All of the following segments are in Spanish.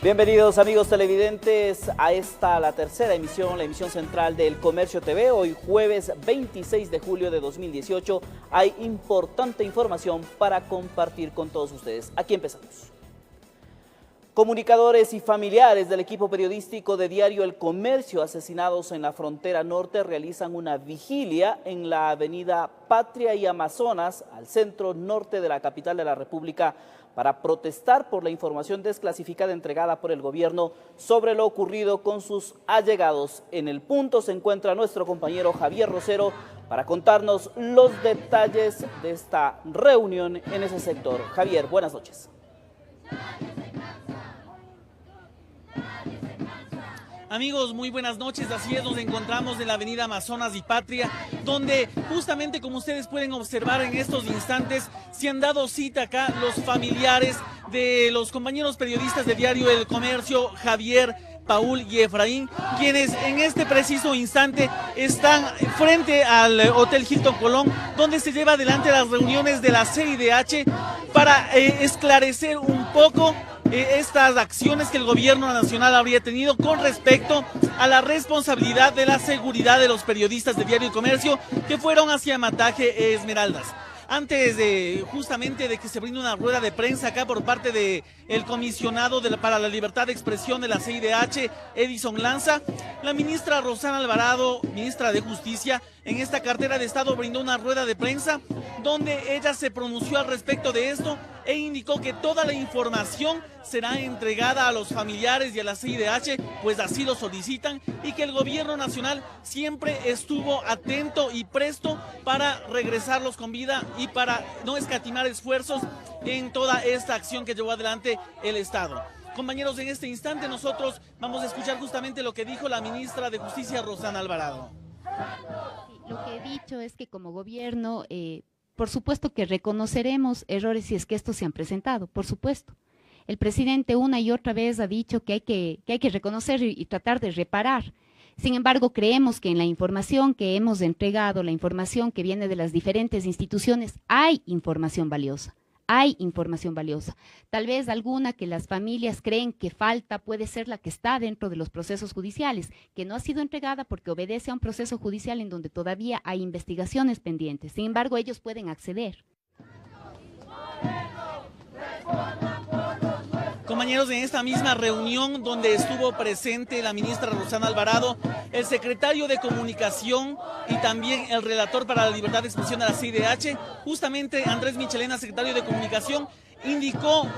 Bienvenidos amigos televidentes a la tercera emisión, la emisión central del Comercio TV. Hoy jueves 26 de julio de 2018 hay importante información para compartir con todos ustedes. Aquí empezamos. Comunicadores y familiares del equipo periodístico de diario El Comercio asesinados en la frontera norte realizan una vigilia en la avenida Patria y Amazonas, al centro norte de la capital de la República, para protestar por la información desclasificada entregada por el gobierno sobre lo ocurrido con sus allegados. En el punto se encuentra nuestro compañero Javier Rosero para contarnos los detalles de esta reunión en ese sector. Javier, buenas noches. Amigos, muy buenas noches. Así es, nos encontramos en la avenida Amazonas y Patria, donde justamente, como ustedes pueden observar en estos instantes, se han dado cita acá los familiares de los compañeros periodistas de diario El Comercio, Javier, Paul y Efraín, quienes en este preciso instante están frente al Hotel Hilton Colón, donde se lleva adelante las reuniones de la CIDH para esclarecer un poco estas acciones que el gobierno nacional habría tenido con respecto a la responsabilidad de la seguridad de los periodistas de diario El Comercio que fueron hacia Mataje Esmeraldas. Antes de justamente de que se brinde una rueda de prensa acá por parte de el comisionado para la libertad de expresión de la CIDH, Edison Lanza, la ministra Rosana Alvarado, ministra de Justicia, en esta cartera de Estado brindó una rueda de prensa donde ella se pronunció al respecto de esto e indicó que toda la información será entregada a los familiares y a la CIDH, pues así lo solicitan, y que el gobierno nacional siempre estuvo atento y presto para regresarlos con vida y para no escatimar esfuerzos en toda esta acción que llevó adelante el Estado. Compañeros, en este instante nosotros vamos a escuchar justamente lo que dijo la ministra de Justicia, Rosana Alvarado. Lo que he dicho es que como gobierno, por supuesto que reconoceremos errores si es que estos se han presentado, por supuesto. El presidente una y otra vez ha dicho que hay que reconocer y tratar de reparar. Sin embargo, creemos que en la información que hemos entregado, la información que viene de las diferentes instituciones, hay información valiosa. Hay información valiosa. Tal vez alguna que las familias creen que falta puede ser la que está dentro de los procesos judiciales, que no ha sido entregada porque obedece a un proceso judicial en donde todavía hay investigaciones pendientes. Sin embargo, ellos pueden acceder. Compañeros, en esta misma reunión donde estuvo presente la ministra Rosana Alvarado, el secretario de Comunicación y también el relator para la libertad de expresión de la CIDH, justamente Andrés Michelena, secretario de Comunicación, indicó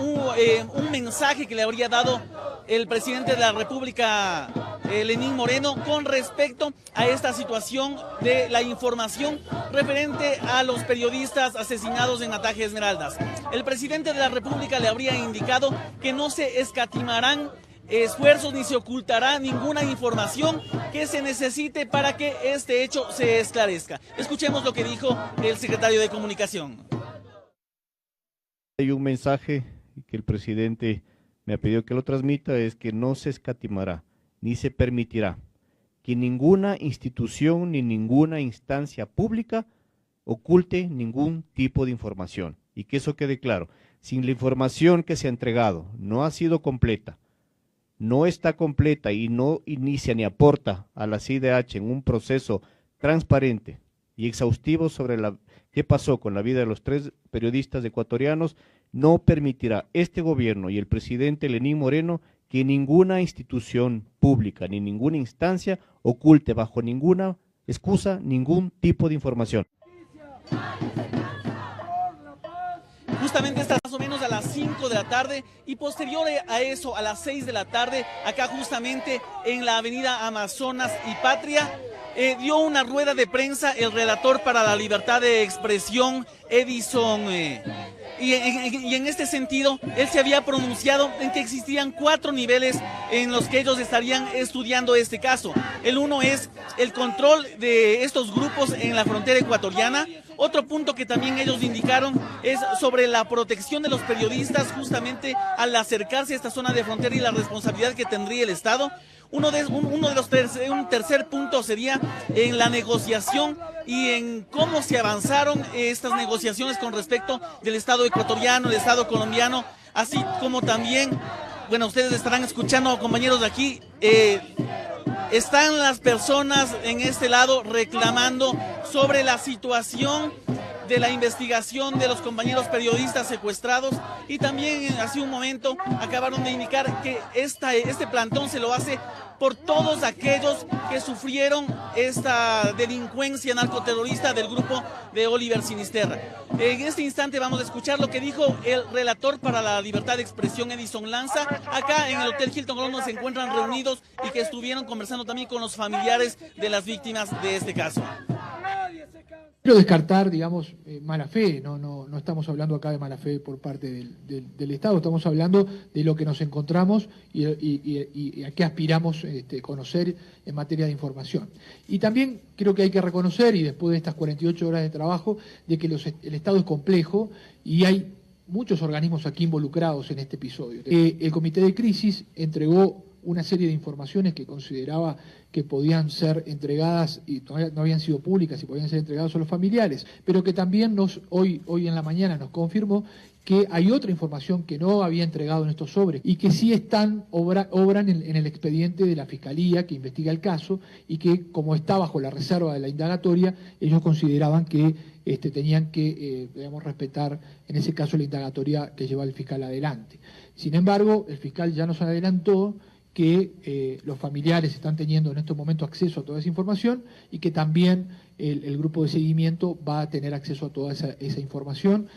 un mensaje que le habría dado el presidente de la República, Lenín Moreno, con respecto a esta situación de la información referente a los periodistas asesinados en Mataje Esmeraldas. El presidente de la República le habría indicado que no se escatimarán esfuerzos ni se ocultará ninguna información que se necesite para que este hecho se esclarezca. Escuchemos lo que dijo el secretario de Comunicación. Hay un mensaje que el presidente me ha pedido que lo transmita, es que no se escatimará ni se permitirá que ninguna institución ni ninguna instancia pública oculte ningún tipo de información. Y que eso quede claro, si la información que se ha entregado no ha sido completa, no está completa y no inicia ni aporta a la CIDH en un proceso transparente y exhaustivo sobre qué pasó con la vida de los 3 periodistas ecuatorianos, no permitirá este gobierno y el presidente Lenín Moreno que ninguna institución pública ni ninguna instancia oculte bajo ninguna excusa ningún tipo de información. Justamente está más o menos a las 5 de la tarde y posterior a eso, a las 6 de la tarde, acá justamente en la avenida Amazonas y Patria, dio una rueda de prensa el relator para la libertad de expresión, Edison, y en este sentido, él se había pronunciado en que existían 4 niveles en los que ellos estarían estudiando este caso. El uno es el control de estos grupos en la frontera ecuatoriana. Otro punto que también ellos indicaron es sobre la protección de los periodistas justamente al acercarse a esta zona de frontera y la responsabilidad que tendría el Estado. Un tercer punto sería en la negociación y en cómo se avanzaron estas negociaciones con respecto del Estado ecuatoriano, el Estado colombiano, así como también bueno, ustedes estarán escuchando, compañeros de aquí, están las personas en este lado reclamando sobre la situación de la investigación de los compañeros periodistas secuestrados, y también hace un momento acabaron de indicar que este plantón se lo hace por todos aquellos que sufrieron esta delincuencia narcoterrorista del grupo de Oliver Sinisterra. En este instante vamos a escuchar lo que dijo el relator para la libertad de expresión, Edison Lanza, acá en el Hotel Hilton, donde se encuentran reunidos y que estuvieron conversando también con los familiares de las víctimas de este caso. Quiero descartar, digamos, mala fe. No estamos hablando acá de mala fe por parte del Estado, estamos hablando de lo que nos encontramos y a qué aspiramos conocer en materia de información. Y también creo que hay que reconocer, y después de estas 48 horas de trabajo, de que el Estado es complejo y hay muchos organismos aquí involucrados en este episodio. El Comité de Crisis entregó una serie de informaciones que consideraba que podían ser entregadas y todavía no habían sido públicas y podían ser entregadas a los familiares, pero que también hoy en la mañana nos confirmó que hay otra información que no había entregado en estos sobres y que sí obran en el expediente de la Fiscalía que investiga el caso, y que, como está bajo la reserva de la indagatoria, ellos consideraban que tenían que respetar en ese caso la indagatoria que lleva el fiscal adelante. Sin embargo, el fiscal ya nos adelantó que los familiares están teniendo en estos momentos acceso a toda esa información, y que también el grupo de seguimiento va a tener acceso a toda esa información.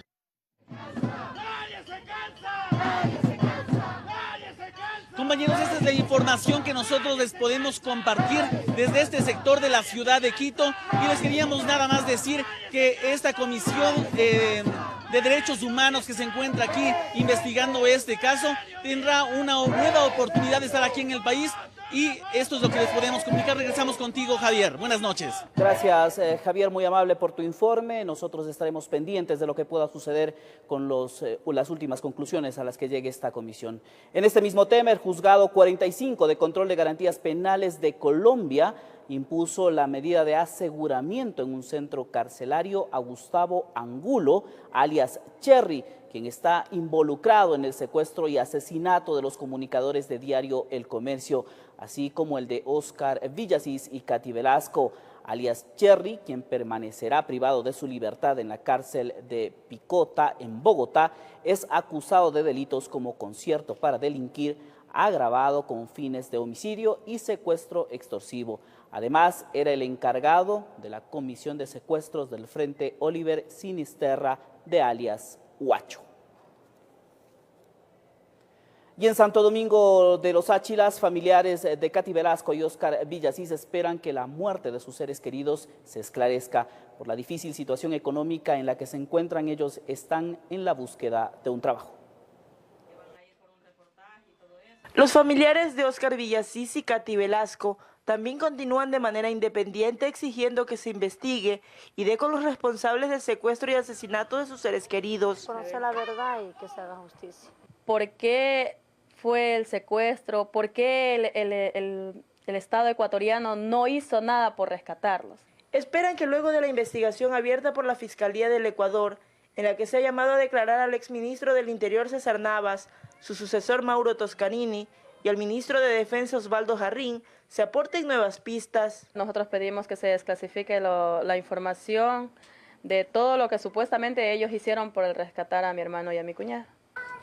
Compañeros, esta es la información que nosotros les podemos compartir desde este sector de la ciudad de Quito, y les queríamos nada más decir que esta comisión de derechos humanos que se encuentra aquí investigando este caso tendrá una nueva oportunidad de estar aquí en el país, y esto es lo que les podemos comunicar. Regresamos contigo, Javier. Buenas noches. Gracias, Javier, muy amable por tu informe. Nosotros estaremos pendientes de lo que pueda suceder con las últimas conclusiones a las que llegue esta comisión. En este mismo tema, el Juzgado 45 de Control de Garantías Penales de Colombia impuso la medida de aseguramiento en un centro carcelario a Gustavo Angulo, alias Cherry, quien está involucrado en el secuestro y asesinato de los comunicadores de diario El Comercio, así como el de Oscar Villasís y Katy Velasco, alias Cherry, quien permanecerá privado de su libertad en la cárcel de Picota, en Bogotá. Es acusado de delitos como concierto para delinquir, agravado con fines de homicidio y secuestro extorsivo. Además, era el encargado de la comisión de secuestros del Frente Oliver Sinisterra, de alias Huacho. Y en Santo Domingo de los Áchilas, familiares de Katy Velasco y Oscar Villasís esperan que la muerte de sus seres queridos se esclarezca. Por la difícil situación económica en la que se encuentran, ellos están en la búsqueda de un trabajo. Los familiares de Oscar Villasís y Katy Velasco también continúan de manera independiente exigiendo que se investigue y dé con los responsables del secuestro y asesinato de sus seres queridos. Conocer la verdad y que se haga justicia. ¿Por qué fue el secuestro? ¿Por qué el Estado ecuatoriano no hizo nada por rescatarlos? Esperan que luego de la investigación abierta por la Fiscalía del Ecuador, en la que se ha llamado a declarar al exministro del Interior César Navas, su sucesor Mauro Toscanini y al ministro de Defensa Osvaldo Jarrín, se aporten nuevas pistas. Nosotros pedimos que se desclasifique la información de todo lo que supuestamente ellos hicieron por el rescatar a mi hermano y a mi cuñada.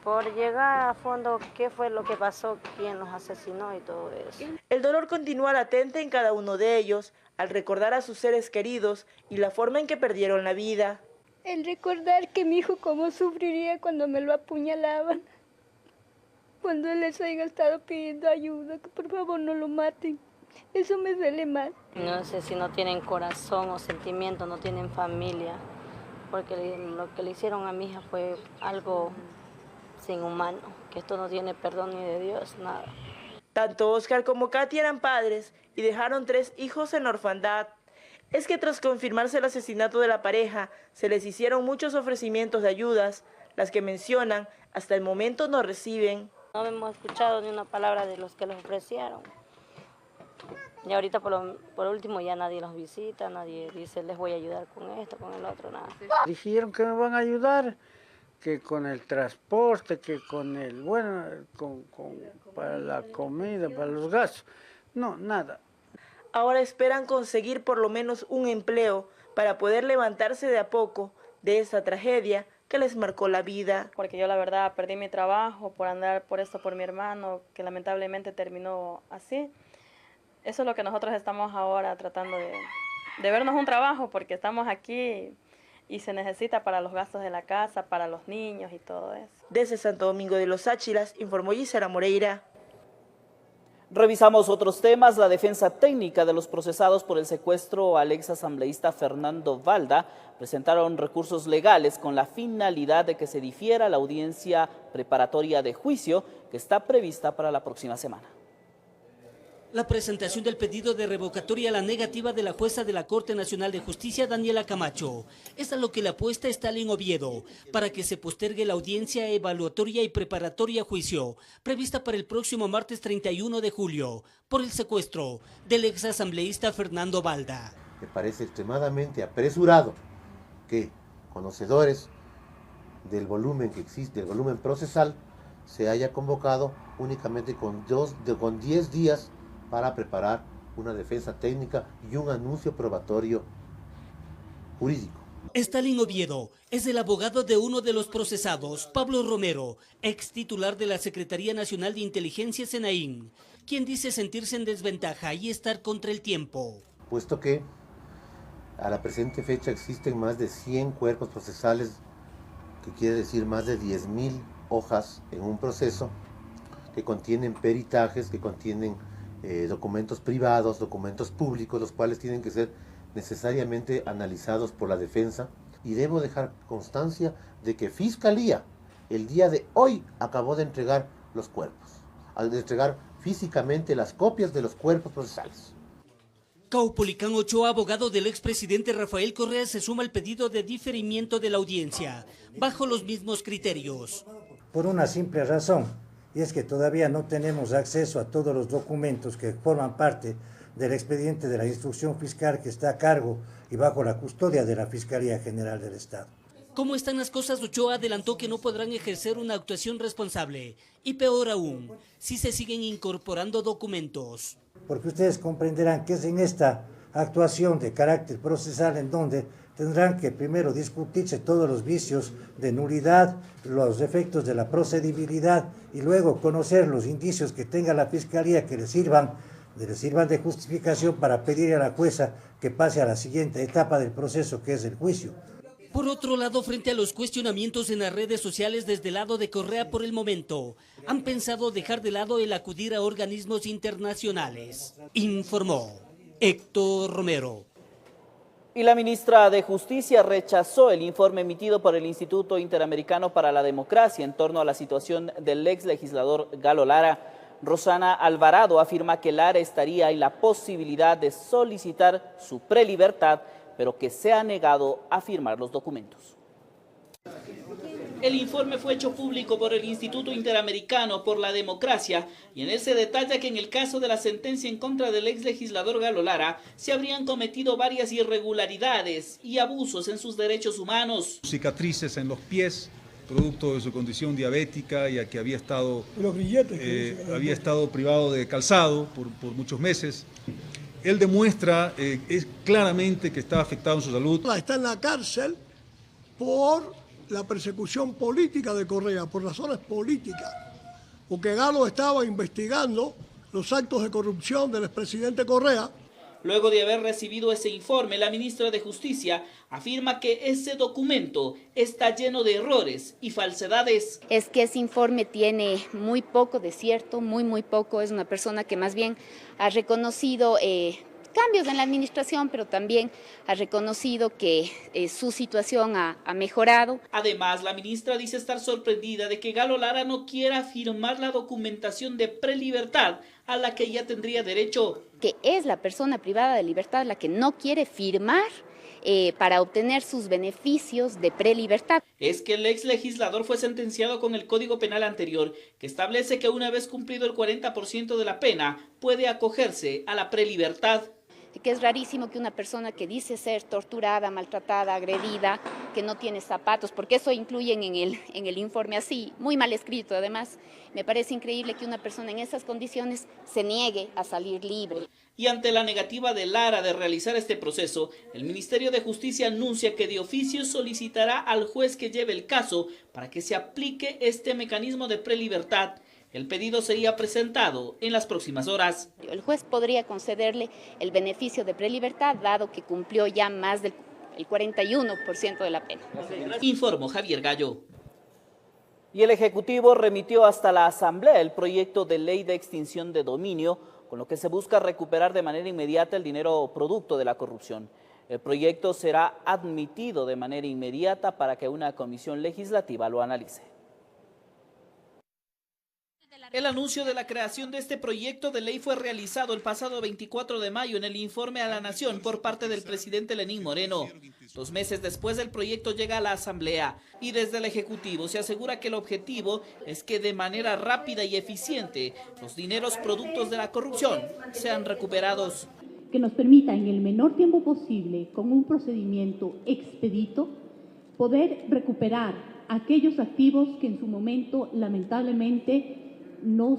Por llegar a fondo qué fue lo que pasó, quién los asesinó y todo eso. El dolor continúa latente en cada uno de ellos al recordar a sus seres queridos y la forma en que perdieron la vida. El recordar que mi hijo cómo sufriría cuando me lo apuñalaban, cuando él les haya estado pidiendo ayuda, que por favor no lo maten. Eso me duele más. No sé si no tienen corazón o sentimiento, no tienen familia, porque lo que le hicieron a mi hija fue algo sin humano, que esto no tiene perdón ni de Dios, nada. Tanto Oscar como Katy eran padres y dejaron 3 hijos en orfandad. Es que tras confirmarse el asesinato de la pareja, se les hicieron muchos ofrecimientos de ayudas, las que mencionan hasta el momento no reciben. No hemos escuchado ni una palabra de los que les ofrecieron. Y ahorita por último ya nadie los visita, nadie dice les voy a ayudar con esto, con el otro, nada. Dijeron que me van a ayudar, que con el transporte, que con el, bueno, para la comida, para los gastos. No, nada. Ahora esperan conseguir por lo menos un empleo para poder levantarse de a poco de esta tragedia que les marcó la vida. Porque yo la verdad perdí mi trabajo por andar por esto por mi hermano, que lamentablemente terminó así. Eso es lo que nosotros estamos ahora tratando de vernos un trabajo, porque estamos aquí y se necesita para los gastos de la casa, para los niños y todo eso. Desde Santo Domingo de los Áchilas, informó Gisela Moreira. Revisamos otros temas. La defensa técnica de los procesados por el secuestro al exasambleísta Fernando Valda presentaron recursos legales con la finalidad de que se difiera la audiencia preparatoria de juicio que está prevista para la próxima semana. La presentación del pedido de revocatoria a la negativa de la jueza de la Corte Nacional de Justicia, Daniela Camacho, es a lo que le apuesta Stalin Oviedo para que se postergue la audiencia evaluatoria y preparatoria a juicio, prevista para el próximo martes 31 de julio, por el secuestro del exasambleísta Fernando Valda. Me parece extremadamente apresurado que, conocedores del volumen que existe, del volumen procesal, se haya convocado únicamente con 10 días para preparar una defensa técnica y un anuncio probatorio jurídico. Stalin Oviedo es el abogado de uno de los procesados, Pablo Romero, ex titular de la Secretaría Nacional de Inteligencia SENAIN, quien dice sentirse en desventaja y estar contra el tiempo. Puesto que a la presente fecha existen más de 100 cuerpos procesales, que quiere decir más de 10.000 hojas en un proceso, que contienen peritajes, que contienen documentos privados, documentos públicos, los cuales tienen que ser necesariamente analizados por la defensa. Y debo dejar constancia de que Fiscalía el día de hoy acabó de entregar los cuerpos, al entregar físicamente las copias de los cuerpos procesales. Caupolicán Ochoa, abogado del expresidente Rafael Correa, se suma al pedido de diferimiento de la audiencia, bajo los mismos criterios. Por una simple razón, y es que todavía no tenemos acceso a todos los documentos que forman parte del expediente de la instrucción fiscal que está a cargo y bajo la custodia de la Fiscalía General del Estado. ¿Cómo están las cosas? Ochoa adelantó que no podrán ejercer una actuación responsable, y peor aún, si se siguen incorporando documentos. Porque ustedes comprenderán que es en esta actuación de carácter procesal en donde tendrán que primero discutirse todos los vicios de nulidad, los efectos de la procedibilidad y luego conocer los indicios que tenga la Fiscalía que les sirvan de justificación para pedir a la jueza que pase a la siguiente etapa del proceso, que es el juicio. Por otro lado, frente a los cuestionamientos en las redes sociales desde el lado de Correa por el momento, han pensado dejar de lado el acudir a organismos internacionales, informó Héctor Romero. Y la ministra de Justicia rechazó el informe emitido por el Instituto Interamericano para la Democracia en torno a la situación del ex legislador Galo Lara. Rosana Alvarado afirma que Lara estaría en la posibilidad de solicitar su prelibertad, pero que se ha negado a firmar los documentos. El informe fue hecho público por el Instituto Interamericano por la Democracia y en él se detalla que en el caso de la sentencia en contra del ex legislador Galo Lara se habrían cometido varias irregularidades y abusos en sus derechos humanos. Cicatrices en los pies, producto de su condición diabética, ya que había estado privado de calzado por muchos meses. Él demuestra claramente que está afectado en su salud. Está en la cárcel por la persecución política de Correa, por razones políticas, porque Galo estaba investigando los actos de corrupción del expresidente Correa. Luego de haber recibido ese informe, la ministra de Justicia afirma que ese documento está lleno de errores y falsedades. Es que ese informe tiene muy poco de cierto, muy poco. Es una persona que más bien ha reconocido cambios en la administración, pero también ha reconocido que su situación ha mejorado. Además, la ministra dice estar sorprendida de que Galo Lara no quiera firmar la documentación de prelibertad a la que ella tendría derecho. Que es la persona privada de libertad la que no quiere firmar para obtener sus beneficios de prelibertad. Es que el ex legislador fue sentenciado con el Código Penal anterior, que establece que una vez cumplido el 40% de la pena, puede acogerse a la prelibertad. que es rarísimo que una persona que dice ser torturada, maltratada, agredida, que no tiene zapatos, porque eso incluyen en el informe así, muy mal escrito además, me parece increíble que una persona en esas condiciones se niegue a salir libre. Y ante la negativa de Lara de realizar este proceso, el Ministerio de Justicia anuncia que de oficio solicitará al juez que lleve el caso para que se aplique este mecanismo de prelibertad. El pedido sería presentado en las próximas horas. El juez podría concederle el beneficio de prelibertad, dado que cumplió ya más del 41% de la pena. Informó Javier Gallo. Y el Ejecutivo remitió hasta la Asamblea el proyecto de ley de extinción de dominio, con lo que se busca recuperar de manera inmediata el dinero producto de la corrupción. El proyecto será admitido de manera inmediata para que una comisión legislativa lo analice. El anuncio de la creación de este proyecto de ley fue realizado el pasado 24 de mayo en el informe a la Nación por parte del presidente Lenín Moreno. 2 meses después, el proyecto llega a la Asamblea y desde el Ejecutivo se asegura que el objetivo es que de manera rápida y eficiente los dineros productos de la corrupción sean recuperados. Que nos permita en el menor tiempo posible, con un procedimiento expedito, poder recuperar aquellos activos que en su momento lamentablemente nos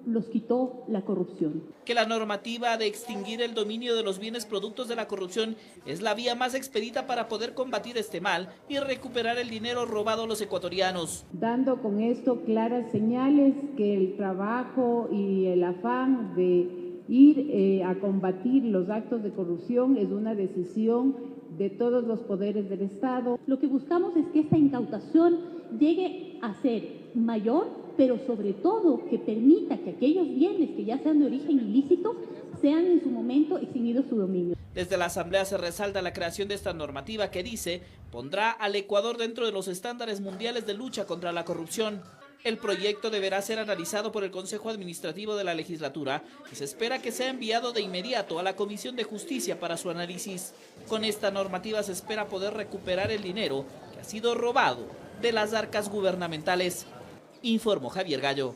los quitó la corrupción. Que la normativa de extinguir el dominio de los bienes productos de la corrupción es la vía más expedita para poder combatir este mal y recuperar el dinero robado a los ecuatorianos. Dando con esto claras señales que el trabajo y el afán de ir a combatir los actos de corrupción es una decisión de todos los poderes del Estado. Lo que buscamos es que esta incautación llegue a ser mayor, pero sobre todo que permita que aquellos bienes que ya sean de origen ilícito sean en su momento extinguidos su dominio. Desde la Asamblea se resalta la creación de esta normativa que dice pondrá al Ecuador dentro de los estándares mundiales de lucha contra la corrupción. El proyecto deberá ser analizado por el Consejo Administrativo de la Legislatura y se espera que sea enviado de inmediato a la Comisión de Justicia para su análisis. Con esta normativa se espera poder recuperar el dinero que ha sido robado de las arcas gubernamentales. Informó Javier Gallo.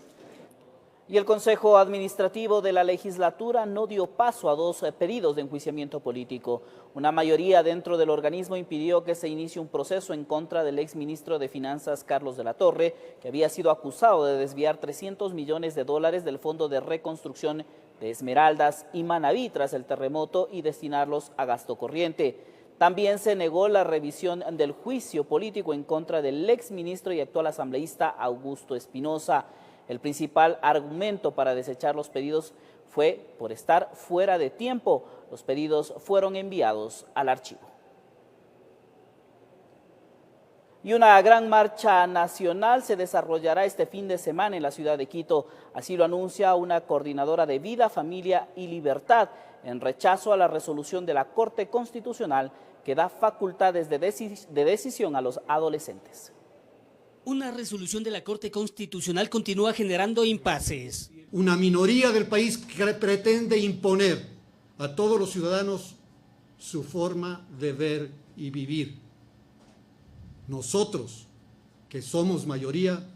Y el Consejo Administrativo de la Legislatura no dio paso a 2 pedidos de enjuiciamiento político. Una mayoría dentro del organismo impidió que se inicie un proceso en contra del exministro de Finanzas Carlos de la Torre, que había sido acusado de desviar $300 millones del Fondo de Reconstrucción de Esmeraldas y Manabí tras el terremoto y destinarlos a gasto corriente. También se negó la revisión del juicio político en contra del exministro y actual asambleísta Augusto Espinosa. El principal argumento para desechar los pedidos fue por estar fuera de tiempo. Los pedidos fueron enviados al archivo. Y una gran marcha nacional se desarrollará este fin de semana en la ciudad de Quito. Así lo anuncia una coordinadora de Vida, Familia y Libertad, en rechazo a la resolución de la Corte Constitucional que da facultades de decisión a los adolescentes. Una resolución de la Corte Constitucional continúa generando impases. Una minoría del país que pretende imponer a todos los ciudadanos su forma de ver y vivir. Nosotros, que somos mayoría,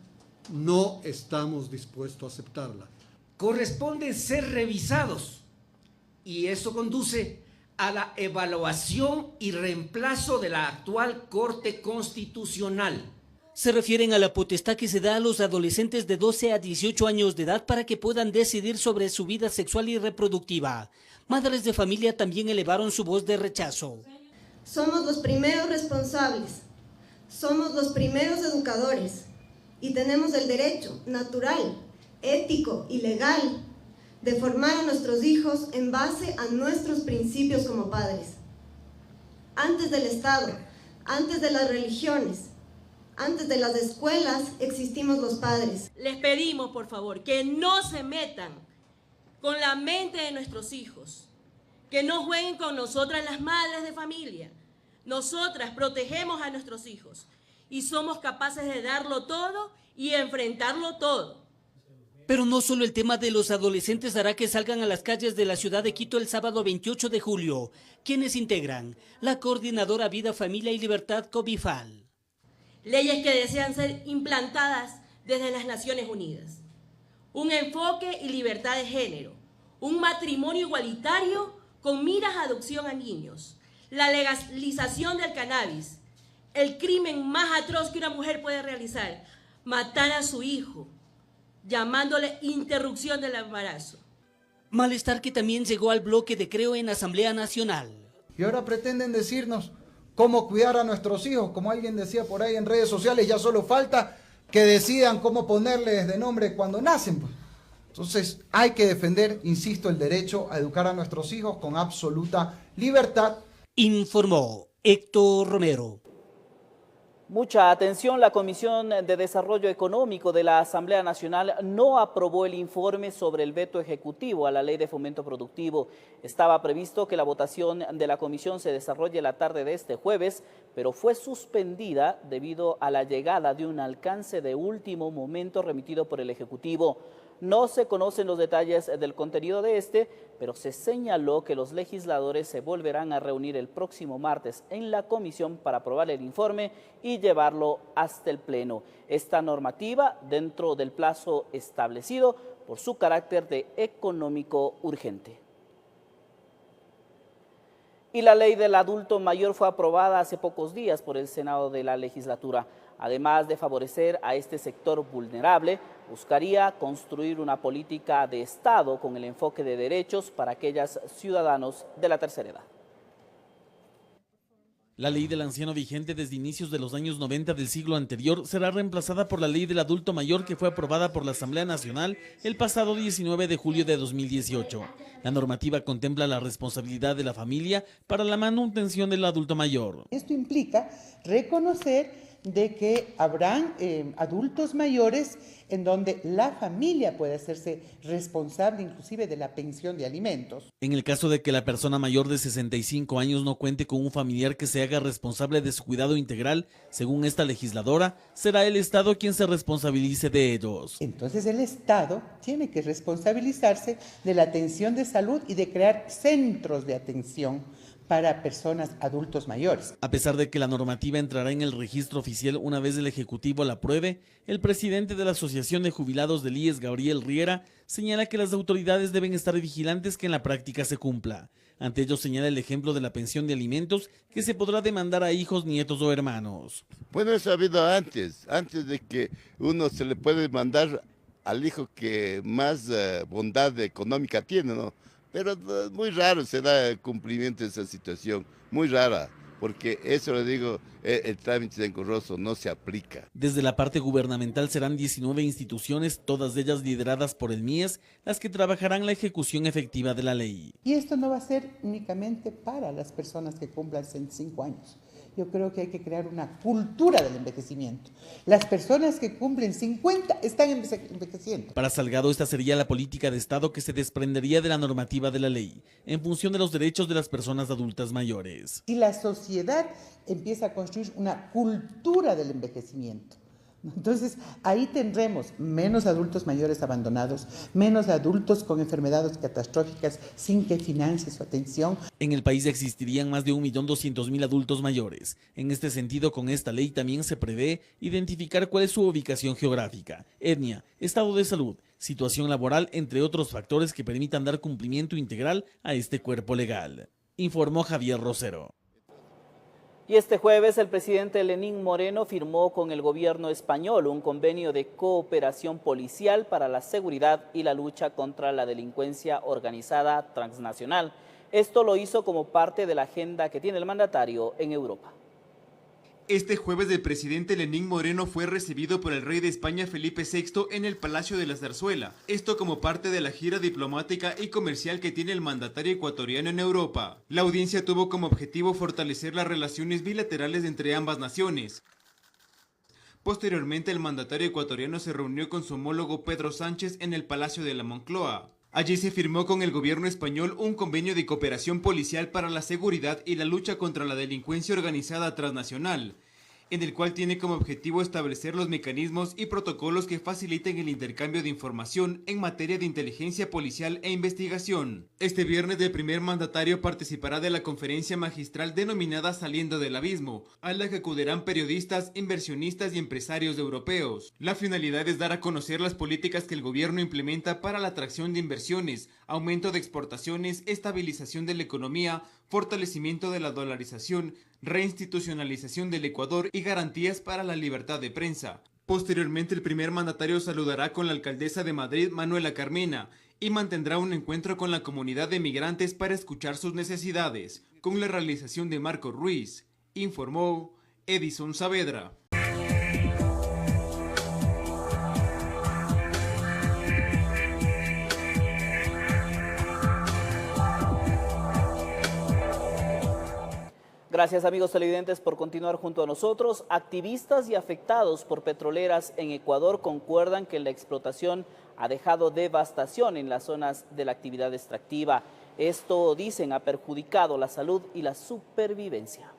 no estamos dispuestos a aceptarla. Corresponde ser revisados y eso conduce a la evaluación y reemplazo de la actual Corte Constitucional. Se refieren a la potestad que se da a los adolescentes de 12 a 18 años de edad para que puedan decidir sobre su vida sexual y reproductiva. Madres de familia también elevaron su voz de rechazo. Somos los primeros responsables, somos los primeros educadores y tenemos el derecho natural, ético y legal de formar a nuestros hijos en base a nuestros principios como padres. Antes del Estado, antes de las religiones, antes de las escuelas, existimos los padres. Les pedimos, por favor, que no se metan con la mente de nuestros hijos, que no jueguen con nosotras las madres de familia. Nosotras protegemos a nuestros hijos y somos capaces de darlo todo y enfrentarlo todo. Pero no solo el tema de los adolescentes hará que salgan a las calles de la ciudad de Quito el sábado 28 de julio, quienes integran la Coordinadora Vida, Familia y Libertad COVIFAL. Leyes que desean ser implantadas desde las Naciones Unidas. Un enfoque y libertad de género. Un matrimonio igualitario con miras a adopción a niños, la legalización del cannabis, el crimen más atroz que una mujer puede realizar, matar a su hijo, llamándole interrupción del embarazo. Malestar que también llegó al bloque de Creo en Asamblea Nacional. Y ahora pretenden decirnos cómo cuidar a nuestros hijos, como alguien decía por ahí en redes sociales, ya solo falta que decidan cómo ponerles de nombre cuando nacen. Entonces hay que defender, insisto, el derecho a educar a nuestros hijos con absoluta libertad. Informó Héctor Romero. Mucha atención, la Comisión de Desarrollo Económico de la Asamblea Nacional no aprobó el informe sobre el veto ejecutivo a la Ley de Fomento Productivo. Estaba previsto que la votación de la comisión se desarrolle la tarde de este jueves, pero fue suspendida debido a la llegada de un alcance de último momento remitido por el Ejecutivo. No se conocen los detalles del contenido de este, pero se señaló que los legisladores se volverán a reunir el próximo martes en la comisión para aprobar el informe y llevarlo hasta el Pleno. Esta normativa dentro del plazo establecido por su carácter de económico urgente. Y la ley del adulto mayor fue aprobada hace pocos días por el Senado de la legislatura. Además de favorecer a este sector vulnerable, buscaría construir una política de Estado con el enfoque de derechos para aquellos ciudadanos de la tercera edad. La ley del anciano vigente desde inicios de los años 90 del siglo anterior será reemplazada por la ley del adulto mayor que fue aprobada por la Asamblea Nacional el pasado 19 de julio de 2018. La normativa contempla la responsabilidad de la familia para la manutención del adulto mayor. Esto implica reconocer de que habrán adultos mayores en donde la familia puede hacerse responsable inclusive de la pensión de alimentos. En el caso de que la persona mayor de 65 años no cuente con un familiar que se haga responsable de su cuidado integral, según esta legisladora, será el Estado quien se responsabilice de ellos. Entonces el Estado tiene que responsabilizarse de la atención de salud y de crear centros de atención para personas adultos mayores. A pesar de que la normativa entrará en el registro oficial una vez el Ejecutivo la apruebe, el presidente de la Asociación de Jubilados del IES, Gabriel Riera, señala que las autoridades deben estar vigilantes que en la práctica se cumpla. Ante ello señala el ejemplo de la pensión de alimentos que se podrá demandar a hijos, nietos o hermanos. Bueno, eso ha habido antes de que uno se le puede mandar al hijo que más bondad económica tiene, ¿no? Pero muy raro se da cumplimiento de esa situación, muy rara, porque eso le digo, el trámite engorroso no se aplica. Desde la parte gubernamental serán 19 instituciones, todas ellas lideradas por el MIES, las que trabajarán la ejecución efectiva de la ley. Y esto no va a ser únicamente para las personas que cumplan 65 años. Yo creo que hay que crear una cultura del envejecimiento. Las personas que cumplen 50 están envejeciendo. Para Salgado, esta sería la política de Estado que se desprendería de la normativa de la ley, en función de los derechos de las personas adultas mayores. Y la sociedad empieza a construir una cultura del envejecimiento. Entonces, ahí tendremos menos adultos mayores abandonados, menos adultos con enfermedades catastróficas sin que financie su atención. En el país existirían más de 1.200.000 adultos mayores. En este sentido, con esta ley también se prevé identificar cuál es su ubicación geográfica, etnia, estado de salud, situación laboral, entre otros factores que permitan dar cumplimiento integral a este cuerpo legal. Informó Javier Rosero. Y este jueves el presidente Lenín Moreno firmó con el gobierno español un convenio de cooperación policial para la seguridad y la lucha contra la delincuencia organizada transnacional. Esto lo hizo como parte de la agenda que tiene el mandatario en Europa. Este jueves el presidente Lenín Moreno fue recibido por el rey de España Felipe VI en el Palacio de la Zarzuela. Esto como parte de la gira diplomática y comercial que tiene el mandatario ecuatoriano en Europa. La audiencia tuvo como objetivo fortalecer las relaciones bilaterales entre ambas naciones. Posteriormente el mandatario ecuatoriano se reunió con su homólogo Pedro Sánchez en el Palacio de la Moncloa. Allí se firmó con el gobierno español un convenio de cooperación policial para la seguridad y la lucha contra la delincuencia organizada transnacional. en el cual tiene como objetivo establecer los mecanismos y protocolos que faciliten el intercambio de información en materia de inteligencia policial e investigación. Este viernes el primer mandatario participará de la conferencia magistral denominada Saliendo del Abismo, a la que acudirán periodistas, inversionistas y empresarios europeos. La finalidad es dar a conocer las políticas que el gobierno implementa para la atracción de inversiones, aumento de exportaciones, estabilización de la economía, fortalecimiento de la dolarización, reinstitucionalización del Ecuador y garantías para la libertad de prensa. Posteriormente, el primer mandatario saludará con la alcaldesa de Madrid, Manuela Carmena, y mantendrá un encuentro con la comunidad de migrantes para escuchar sus necesidades, con la realización de Marco Ruiz, informó Edison Saavedra. Gracias, amigos televidentes, por continuar junto a nosotros. Activistas y afectados por petroleras en Ecuador concuerdan que la explotación ha dejado devastación en las zonas de la actividad extractiva. Esto, dicen, ha perjudicado la salud y la supervivencia.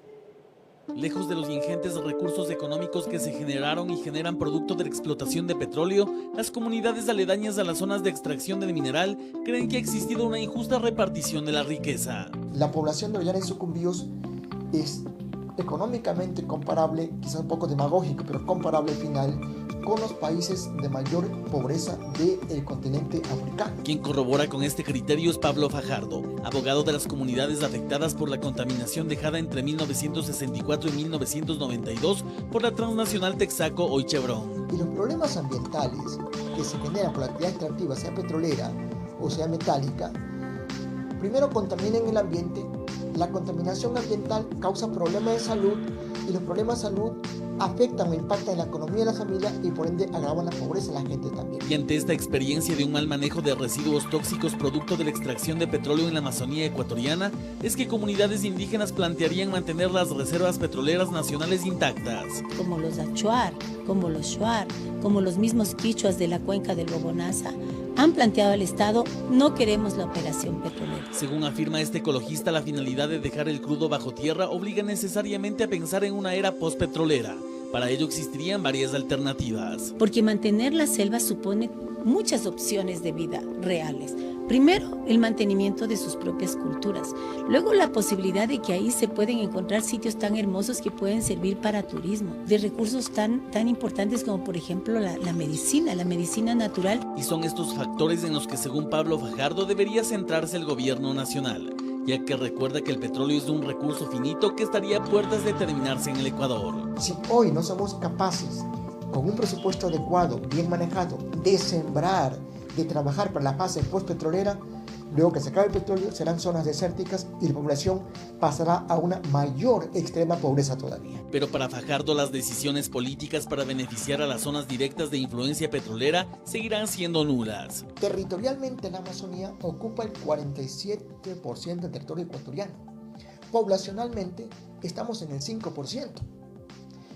Lejos de los ingentes recursos económicos que se generaron y generan producto de la explotación de petróleo, las comunidades aledañas a las zonas de extracción del mineral creen que ha existido una injusta repartición de la riqueza. La población de Ollanta y Sucumbíos es económicamente comparable, quizás un poco demagógico, pero comparable al final, con los países de mayor pobreza del continente africano. Quien corrobora con este criterio es Pablo Fajardo, abogado de las comunidades afectadas por la contaminación dejada entre 1964 y 1992 por la transnacional Texaco, hoy Chevron. Y los problemas ambientales que se generan por la actividad extractiva, sea petrolera o sea metálica, primero contaminan el ambiente. La contaminación ambiental causa problemas de salud y los problemas de salud afectan o impactan en la economía de la familia y por ende agravan la pobreza de la gente también. Y ante esta experiencia de un mal manejo de residuos tóxicos producto de la extracción de petróleo en la Amazonía ecuatoriana, es que comunidades indígenas plantearían mantener las reservas petroleras nacionales intactas. Como los Achuar, como los Shuar, como los mismos quichuas de la cuenca del Bobonaza, han planteado al Estado: no queremos la operación petrolera. Según afirma este ecologista, la finalidad de dejar el crudo bajo tierra obliga necesariamente a pensar en una era postpetrolera. Para ello existirían varias alternativas. Porque mantener la selva supone muchas opciones de vida reales. Primero, el mantenimiento de sus propias culturas. Luego, la posibilidad de que ahí se pueden encontrar sitios tan hermosos que pueden servir para turismo, de recursos tan importantes como, por ejemplo, la medicina natural. Y son estos factores en los que, según Pablo Fajardo, debería centrarse el gobierno nacional, ya que recuerda que el petróleo es un recurso finito que estaría a puertas de terminarse en el Ecuador. Si hoy no somos capaces, con un presupuesto adecuado, bien manejado, de sembrar, de trabajar para la fase postpetrolera, luego que se acabe el petróleo serán zonas desérticas y la población pasará a una mayor extrema pobreza todavía. Pero para Fajardo, las decisiones políticas para beneficiar a las zonas directas de influencia petrolera seguirán siendo nulas. Territorialmente la Amazonía ocupa el 47% del territorio ecuatoriano. Poblacionalmente estamos en el 5%.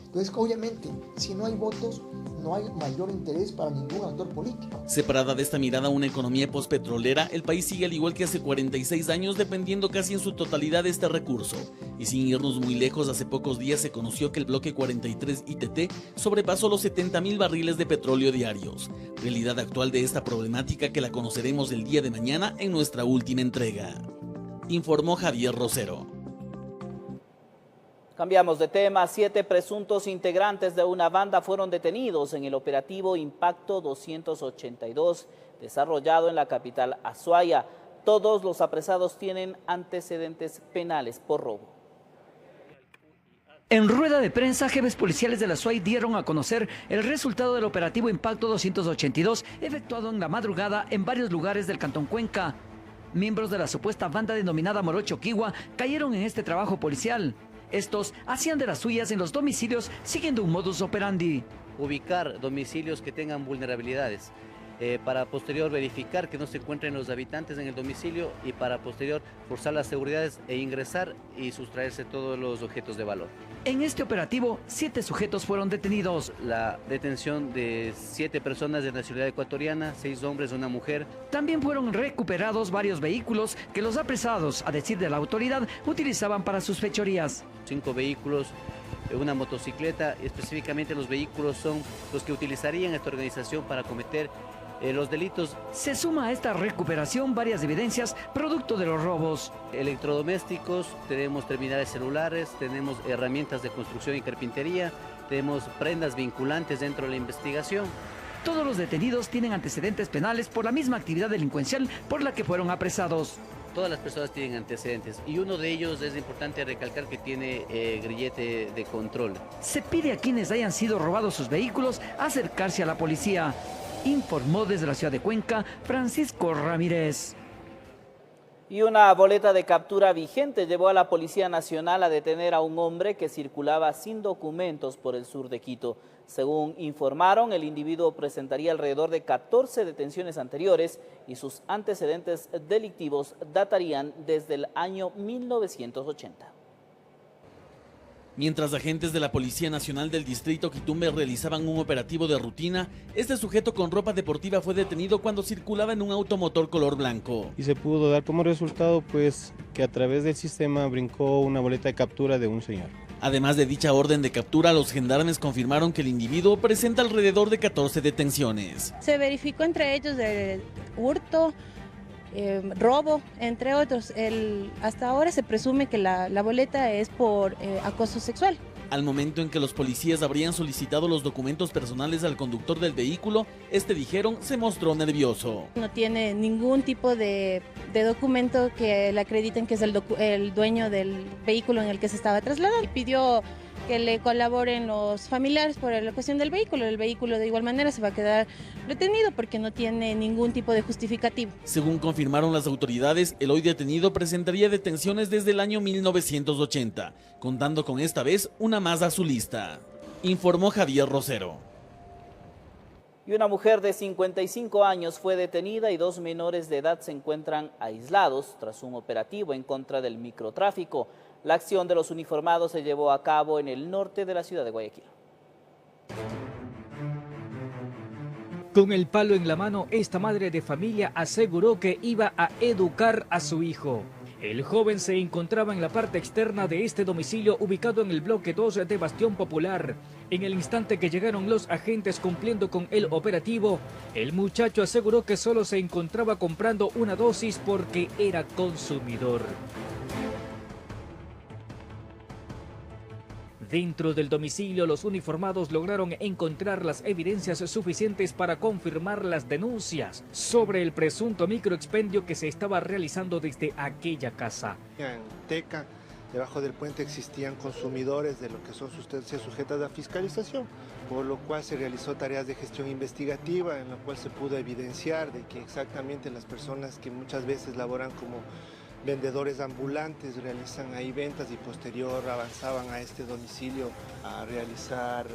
Entonces, obviamente, si no hay votos, no hay mayor interés para ningún actor político. Separada de esta mirada a una economía postpetrolera, el país sigue al igual que hace 46 años dependiendo casi en su totalidad de este recurso. Y sin irnos muy lejos, hace pocos días se conoció que el bloque 43 ITT sobrepasó los 70.000 barriles de petróleo diarios. Realidad actual de esta problemática que la conoceremos el día de mañana en nuestra última entrega. Informó Javier Rosero. Cambiamos de tema. 7 presuntos integrantes de una banda fueron detenidos en el operativo Impacto 282, desarrollado en la capital Azuaya. Todos los apresados tienen antecedentes penales por robo. En rueda de prensa, jefes policiales de la SUAY dieron a conocer el resultado del operativo Impacto 282, efectuado en la madrugada en varios lugares del Cantón Cuenca. Miembros de la supuesta banda denominada Morocho Quiwa cayeron en este trabajo policial. Estos hacían de las suyas en los domicilios siguiendo un modus operandi. Ubicar domicilios que tengan vulnerabilidades, para posterior verificar que no se encuentren los habitantes en el domicilio y para posterior forzar las seguridades e ingresar y sustraerse todos los objetos de valor. En este operativo, 7 sujetos fueron detenidos. La detención de 7 personas de nacionalidad ecuatoriana, 6 hombres y una mujer. También fueron recuperados varios vehículos que los apresados, a decir de la autoridad, utilizaban para sus fechorías. 5 vehículos, una motocicleta. Específicamente los vehículos son los que utilizarían esta organización para cometer los delitos. Se suma a esta recuperación varias evidencias producto de los robos. Electrodomésticos, tenemos terminales celulares, tenemos herramientas de construcción y carpintería, tenemos prendas vinculantes dentro de la investigación. Todos los detenidos tienen antecedentes penales por la misma actividad delincuencial por la que fueron apresados. Todas las personas tienen antecedentes y uno de ellos es importante recalcar que tiene grillete de control. Se pide a quienes hayan sido robados sus vehículos acercarse a la policía. Informó desde la ciudad de Cuenca, Francisco Ramírez. Y una boleta de captura vigente llevó a la Policía Nacional a detener a un hombre que circulaba sin documentos por el sur de Quito. Según informaron, el individuo presentaría alrededor de 14 detenciones anteriores y sus antecedentes delictivos datarían desde el año 1980. Mientras agentes de la Policía Nacional del Distrito Quitumbe realizaban un operativo de rutina, este sujeto con ropa deportiva fue detenido cuando circulaba en un automotor color blanco. Y se pudo dar como resultado pues que a través del sistema brincó una boleta de captura de un señor. Además de dicha orden de captura, los gendarmes confirmaron que el individuo presenta alrededor de 14 detenciones. Se verificó entre ellos el hurto, robo, entre otros. Hasta ahora se presume que la boleta es por acoso sexual. Al momento en que los policías habrían solicitado los documentos personales al conductor del vehículo, dijeron se mostró nervioso. No tiene ningún tipo de documento que le acrediten que es el dueño del vehículo en el que se estaba trasladando. Pidió que le colaboren los familiares por la cuestión del vehículo. El vehículo de igual manera se va a quedar retenido porque no tiene ningún tipo de justificativo. Según confirmaron las autoridades, el hoy detenido presentaría detenciones desde el año 1980, contando con esta vez una más a su lista. Informó Javier Rosero. Y una mujer de 55 años fue detenida y 2 menores de edad se encuentran aislados tras un operativo en contra del microtráfico. La acción de los uniformados se llevó a cabo en el norte de la ciudad de Guayaquil. Con el palo en la mano, esta madre de familia aseguró que iba a educar a su hijo. El joven se encontraba en la parte externa de este domicilio ubicado en el bloque 2 de Bastión Popular. En el instante que llegaron los agentes cumpliendo con el operativo, el muchacho aseguró que solo se encontraba comprando una dosis porque era consumidor. Dentro del domicilio, los uniformados lograron encontrar las evidencias suficientes para confirmar las denuncias sobre el presunto microexpendio que se estaba realizando desde aquella casa. En Teca, debajo del puente existían consumidores de lo que son sustancias sujetas a fiscalización, por lo cual se realizó tareas de gestión investigativa en la cual se pudo evidenciar de que exactamente las personas que muchas veces laboran como vendedores ambulantes realizan ahí ventas y posterior avanzaban a este domicilio a realizar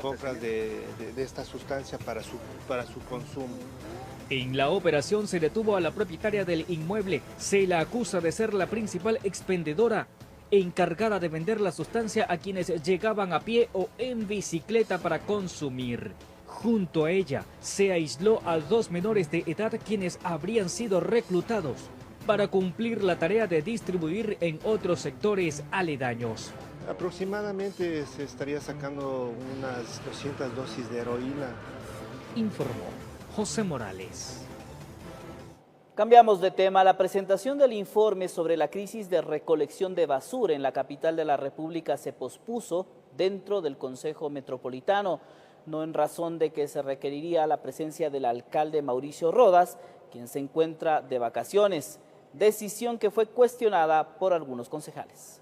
compras de esta sustancia para su consumo. En la operación se detuvo a la propietaria del inmueble. Se la acusa de ser la principal expendedora encargada de vender la sustancia a quienes llegaban a pie o en bicicleta para consumir. Junto a ella se aisló a 2 menores de edad quienes habrían sido reclutados para cumplir la tarea de distribuir en otros sectores aledaños. Aproximadamente se estaría sacando unas 200 dosis de heroína. Informó José Morales. Cambiamos de tema. La presentación del informe sobre la crisis de recolección de basura en la capital de la República se pospuso dentro del Consejo Metropolitano, no en razón de que se requeriría la presencia del alcalde Mauricio Rodas, quien se encuentra de vacaciones. Decisión que fue cuestionada por algunos concejales.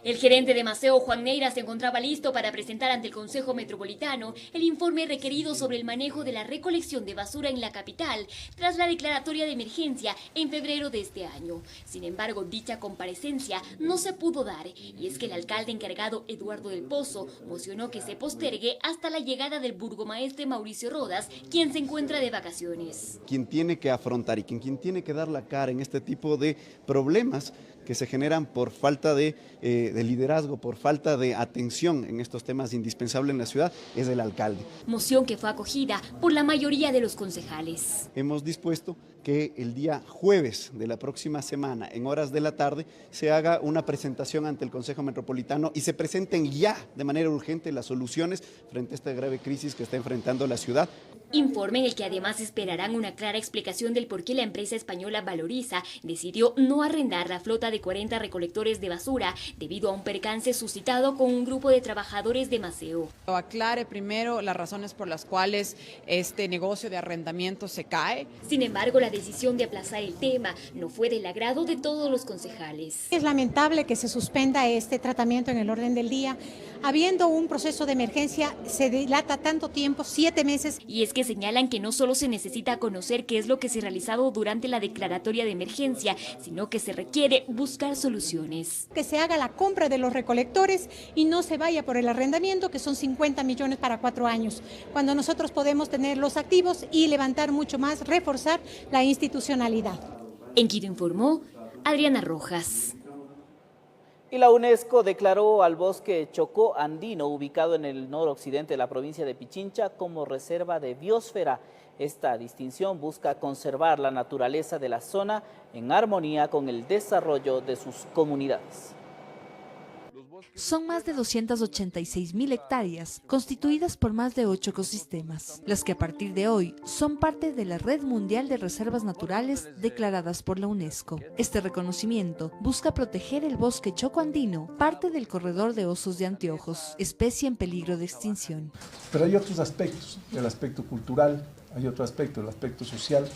El gerente de Maceo, Juan Neira, se encontraba listo para presentar ante el Consejo Metropolitano el informe requerido sobre el manejo de la recolección de basura en la capital tras la declaratoria de emergencia en febrero de este año. Sin embargo, dicha comparecencia no se pudo dar y es que el alcalde encargado, Eduardo del Pozo, mocionó que se postergue hasta la llegada del burgomaestre Mauricio Rodas, quien se encuentra de vacaciones. Quien tiene que afrontar y quien tiene que dar la cara en este tipo de problemas que se generan por falta de liderazgo, por falta de atención en estos temas indispensables en la ciudad, es el alcalde. Moción que fue acogida por la mayoría de los concejales. Hemos dispuesto que el día jueves de la próxima semana, en horas de la tarde, se haga una presentación ante el Consejo Metropolitano y se presenten ya de manera urgente las soluciones frente a esta grave crisis que está enfrentando la ciudad. Informe en el que además esperarán una clara explicación del por qué la empresa española Valoriza decidió no arrendar la flota de 40 recolectores de basura debido a un percance suscitado con un grupo de trabajadores de Maceo. Aclare primero las razones por las cuales este negocio de arrendamiento se cae. Sin embargo, la decisión de aplazar el tema no fue del agrado de todos los concejales. Es lamentable que se suspenda este tratamiento en el orden del día. Habiendo un proceso de emergencia, se dilata tanto tiempo, 7 meses. Y es que señalan que no solo se necesita conocer qué es lo que se ha realizado durante la declaratoria de emergencia, sino que se requiere buscar soluciones. Que se haga la compra de los recolectores y no se vaya por el arrendamiento, que son 50 millones para 4 años, cuando nosotros podemos tener los activos y levantar mucho más, reforzar la institucionalidad. En Quito informó Adriana Rojas. Y la UNESCO declaró al bosque Chocó Andino, ubicado en el noroccidente de la provincia de Pichincha, como reserva de biosfera. Esta distinción busca conservar la naturaleza de la zona en armonía con el desarrollo de sus comunidades. Son más de 286.000 hectáreas, constituidas por más de 8 ecosistemas, las que a partir de hoy son parte de la Red Mundial de Reservas Naturales declaradas por la UNESCO. Este reconocimiento busca proteger el bosque Chocó Andino, parte del corredor de osos de anteojos, especie en peligro de extinción. Pero hay otros aspectos, el aspecto cultural, hay otro aspecto, el aspecto social,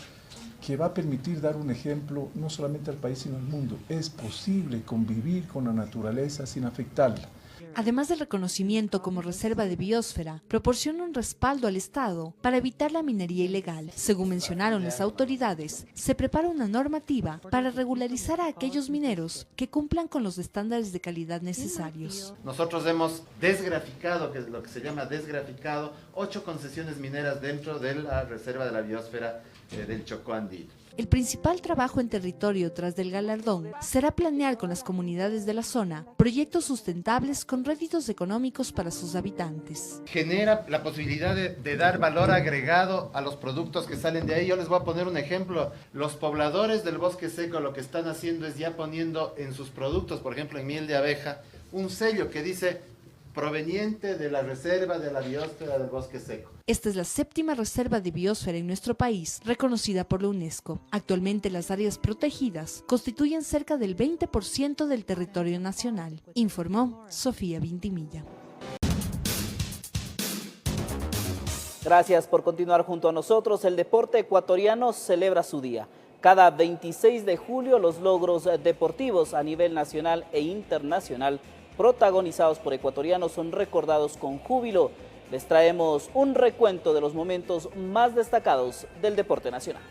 que va a permitir dar un ejemplo no solamente al país sino al mundo. Es posible convivir con la naturaleza sin afectarla. Además del reconocimiento como reserva de biosfera, proporciona un respaldo al Estado para evitar la minería ilegal. Según mencionaron las autoridades, se prepara una normativa para regularizar a aquellos mineros que cumplan con los estándares de calidad necesarios. Nosotros hemos desgraficado, que es lo que se llama desgraficado, 8 concesiones mineras dentro de la reserva de la biosfera del Chocó Andino. El principal trabajo en territorio tras del galardón será planear con las comunidades de la zona proyectos sustentables con réditos económicos para sus habitantes. Genera la posibilidad de dar valor agregado a los productos que salen de ahí. Yo les voy a poner un ejemplo. Los pobladores del bosque seco lo que están haciendo es ya poniendo en sus productos, por ejemplo en miel de abeja, un sello que dice proveniente de la reserva de la biosfera del bosque seco. Esta es la 7ª reserva de biosfera en nuestro país, reconocida por la UNESCO. Actualmente las áreas protegidas constituyen cerca del 20% del territorio nacional, informó Sofía Vintimilla. Gracias por continuar junto a nosotros. El deporte ecuatoriano celebra su día. Cada 26 de julio los logros deportivos a nivel nacional e internacional protagonizados por ecuatorianos son recordados con júbilo. Les traemos un recuento de los momentos más destacados del deporte nacional.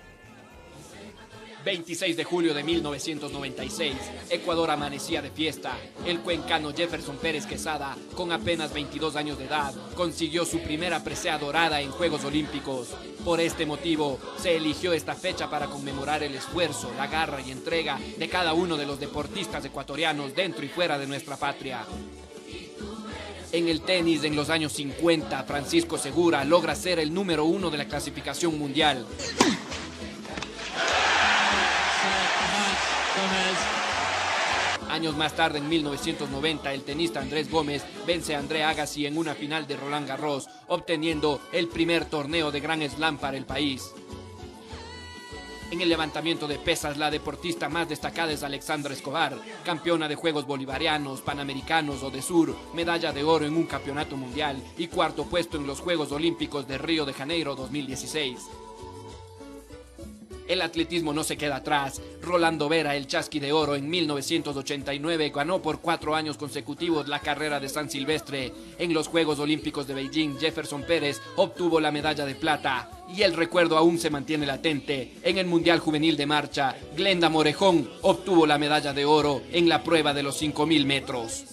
26 de julio de 1996, Ecuador amanecía de fiesta. El cuencano Jefferson Pérez Quesada, con apenas 22 años de edad, consiguió su primera presea dorada en Juegos Olímpicos. Por este motivo, se eligió esta fecha para conmemorar el esfuerzo, la garra y entrega de cada uno de los deportistas ecuatorianos dentro y fuera de nuestra patria. En el tenis, en los años 50, Francisco Segura logra ser el número 1 de la clasificación mundial. Años más tarde, en 1990, el tenista Andrés Gómez vence a André Agassi en una final de Roland Garros, obteniendo el primer torneo de Grand Slam para el país. En el levantamiento de pesas, la deportista más destacada es Alexandra Escobar, campeona de Juegos Bolivarianos, Panamericanos o de Sur, medalla de oro en un campeonato mundial y cuarto puesto en los Juegos Olímpicos de Río de Janeiro 2016. El atletismo no se queda atrás. Rolando Vera, el Chasqui de Oro, en 1989 ganó por 4 años consecutivos la carrera de San Silvestre. En los Juegos Olímpicos de Beijing, Jefferson Pérez obtuvo la medalla de plata. Y el recuerdo aún se mantiene latente. En el Mundial Juvenil de Marcha, Glenda Morejón obtuvo la medalla de oro en la prueba de los 5.000 metros.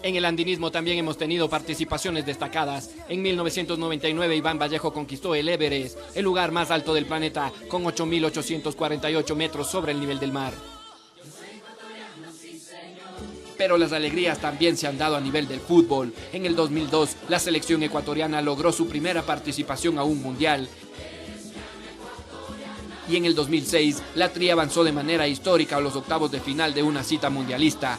En el andinismo también hemos tenido participaciones destacadas. En 1999 Iván Vallejo conquistó el Everest, el lugar más alto del planeta, con 8.848 metros sobre el nivel del mar. Pero las alegrías también se han dado a nivel del fútbol. En el 2002, la selección ecuatoriana logró su primera participación a un mundial. Y en el 2006, la Tri avanzó de manera histórica a los octavos de final de una cita mundialista.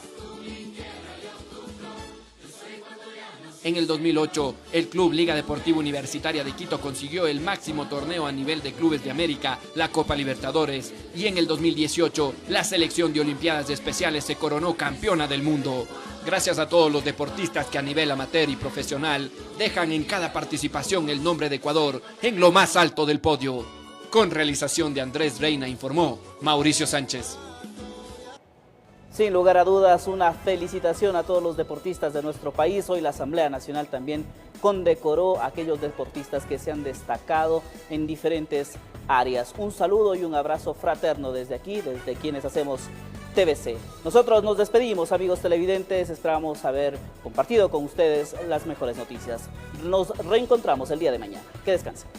En el 2008, el Club Liga Deportiva Universitaria de Quito consiguió el máximo torneo a nivel de clubes de América, la Copa Libertadores. Y en el 2018, la selección de Olimpiadas Especiales se coronó campeona del mundo. Gracias a todos los deportistas que a nivel amateur y profesional dejan en cada participación el nombre de Ecuador en lo más alto del podio. Con realización de Andrés Reina, informó Mauricio Sánchez. Sin lugar a dudas, una felicitación a todos los deportistas de nuestro país. Hoy la Asamblea Nacional también condecoró a aquellos deportistas que se han destacado en diferentes áreas. Un saludo y un abrazo fraterno desde aquí, desde quienes hacemos TVC. Nosotros nos despedimos, amigos televidentes. Esperamos haber compartido con ustedes las mejores noticias. Nos reencontramos el día de mañana. Que descansen.